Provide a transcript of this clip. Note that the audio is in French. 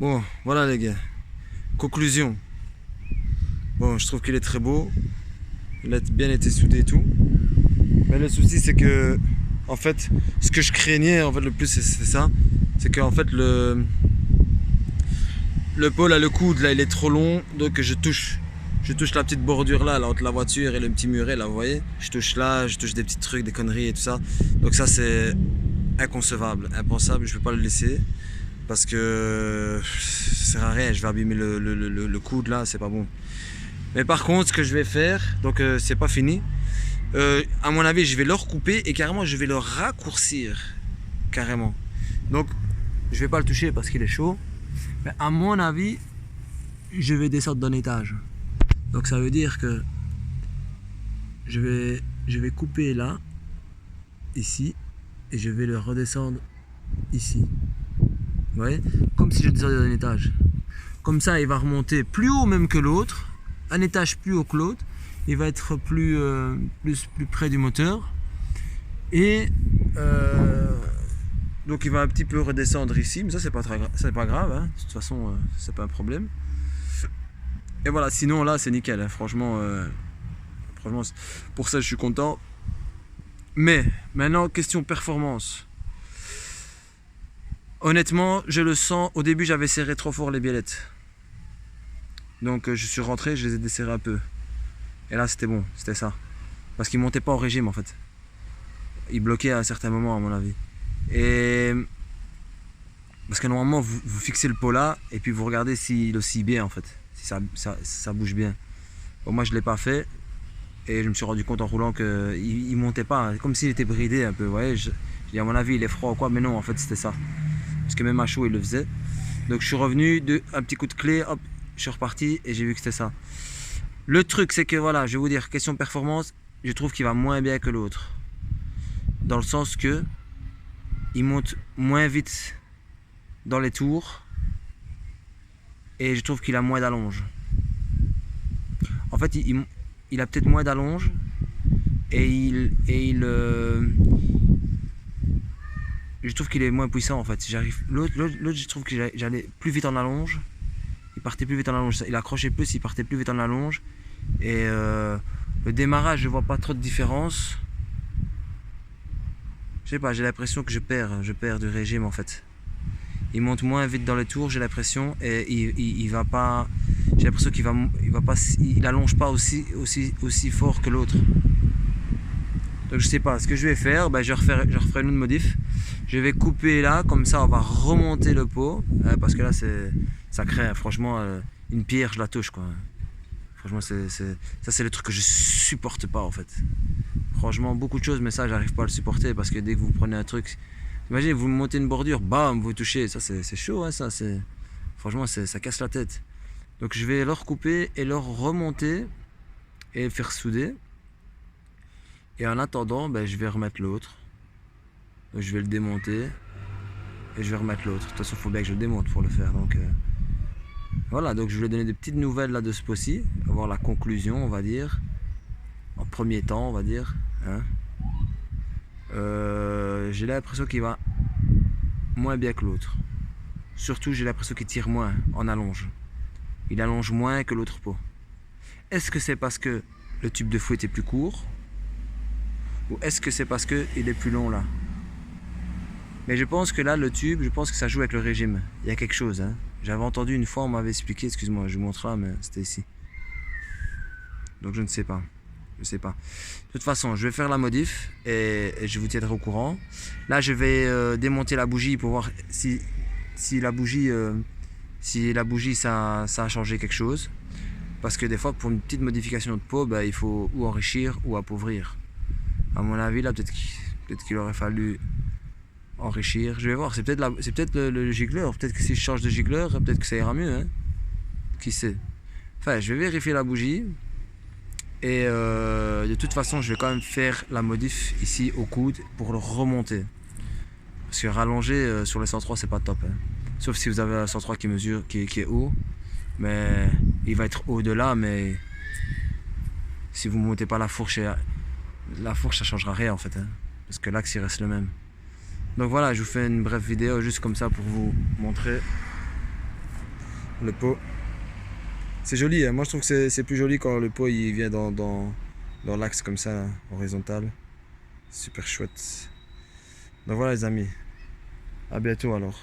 Bon, voilà les gars. Conclusion. Bon, je trouve qu'il est très beau. Il a bien été soudé et tout. Mais le souci, c'est que, en fait, ce que je craignais, en fait, le plus, c'est ça. C'est qu'en fait, le pot, là, le coude, là, il est trop long. Donc, je touche la petite bordure là, entre la voiture et le petit muret, là, vous voyez. Je touche là, je touche des petits trucs, des conneries et tout ça. Donc, ça, c'est inconcevable, impensable. Je ne peux pas le laisser. Parce que ça sert à rien, je vais abîmer le coude là, c'est pas bon. Mais par contre, ce que je vais faire, donc c'est pas fini. À mon avis, je vais le recouper et carrément, je vais le raccourcir. Carrément. Donc, je vais pas le toucher parce qu'il est chaud. Mais à mon avis, je vais descendre d'un étage. Donc, ça veut dire que je vais couper là, ici, et je vais le redescendre ici. Vous voyez, comme si je descendais d'un étage. Comme ça, il va remonter plus haut même que l'autre, un étage plus haut que l'autre. Il va être plus près du moteur. Et donc il va un petit peu redescendre ici, mais ça c'est pas grave, hein. De toute façon c'est pas un problème. Et voilà, sinon là c'est nickel, hein. Franchement, pour ça je suis content. Mais maintenant question performance. Honnêtement, je le sens. Au début, j'avais serré trop fort les biellettes. Donc, je suis rentré, je les ai desserrés un peu. Et là, c'était bon, c'était ça. Parce qu'ils montaient pas au régime, en fait. Ils bloquaient à un certain moment, à mon avis. Et parce que normalement, vous fixez le pot là, et puis vous regardez s'il oscille bien, en fait. Si ça bouge bien. Bon, moi, je l'ai pas fait. Et je me suis rendu compte en roulant qu'il montait pas, hein, comme s'il était bridé un peu. Vous voyez, je dis, à mon avis, il est froid ou quoi, mais non, en fait, c'était ça. Parce que même à chaud il le faisait. Donc je suis revenu, un petit coup de clé, hop, je suis reparti et j'ai vu que c'était ça. Le truc c'est que voilà, je vais vous dire, question performance, je trouve qu'il va moins bien que l'autre. Dans le sens que il monte moins vite dans les tours et je trouve qu'il a moins d'allonge. En fait il a peut-être moins d'allonge et je trouve qu'il est moins puissant en fait. L'autre, je trouve que j'allais plus vite en allonge. Il partait plus vite en allonge. Il accrochait plus, il partait plus vite en allonge. Et le démarrage, je vois pas trop de différence. Je sais pas, j'ai l'impression que je perds du régime en fait. Il monte moins vite dans les tours, j'ai l'impression, et il va pas. J'ai l'impression il allonge pas aussi fort que l'autre. Donc je sais pas, ce que je vais faire, je referai une autre modif. Je vais couper là, comme ça on va remonter le pot. Parce que là ça crée franchement une pierre, je la touche quoi. Franchement ça c'est le truc que je supporte pas en fait. Franchement beaucoup de choses, mais ça j'arrive pas à le supporter parce que dès que vous prenez un truc, imaginez vous montez une bordure, bam, vous touchez, ça c'est chaud hein, ça c'est. Franchement ça casse la tête. Donc je vais le recouper et le remonter et faire souder. Et en attendant, je vais remettre l'autre. Je vais le démonter. Et je vais remettre l'autre. De toute façon, il faut bien que je le démonte pour le faire. Donc voilà, donc je voulais donner des petites nouvelles là de ce pot-ci. Avoir la conclusion, on va dire. En premier temps, on va dire. Hein. J'ai l'impression qu'il va moins bien que l'autre. Surtout, j'ai l'impression qu'il tire moins en allonge. Il allonge moins que l'autre pot. Est-ce que c'est parce que le tube de fouet est plus court? Ou est-ce que c'est parce qu'il est plus long là? Mais je pense que là, le tube, je pense que ça joue avec le régime. Il y a quelque chose. Hein. J'avais entendu une fois, on m'avait expliqué, excuse-moi, je vous montre là, mais c'était ici. Donc je ne sais pas. Je sais pas. De toute façon, je vais faire la modif et je vous tiendrai au courant. Là, je vais démonter la bougie pour voir si la bougie, ça a changé quelque chose. Parce que des fois, pour une petite modification de pot, il faut ou enrichir ou appauvrir. À mon avis, là, peut-être qu'il aurait fallu enrichir. Je vais voir, c'est peut-être le gicleur. Peut-être que si je change de gicleur, peut-être que ça ira mieux. Hein. Qui sait? Enfin, je vais vérifier la bougie. Et de toute façon, je vais quand même faire la modif ici au coude pour le remonter. Parce que rallonger sur les 103, c'est pas top. Hein. Sauf si vous avez un 103 qui est haut. Mais il va être au-delà, mais si vous ne montez pas la fourche, ça changera rien en fait. Hein, parce que l'axe il reste le même. Donc voilà, je vous fais une brève vidéo juste comme ça pour vous montrer le pot. C'est joli, hein. Moi je trouve que c'est plus joli quand le pot il vient dans l'axe comme ça, là, horizontal. Super chouette. Donc voilà les amis, à bientôt alors.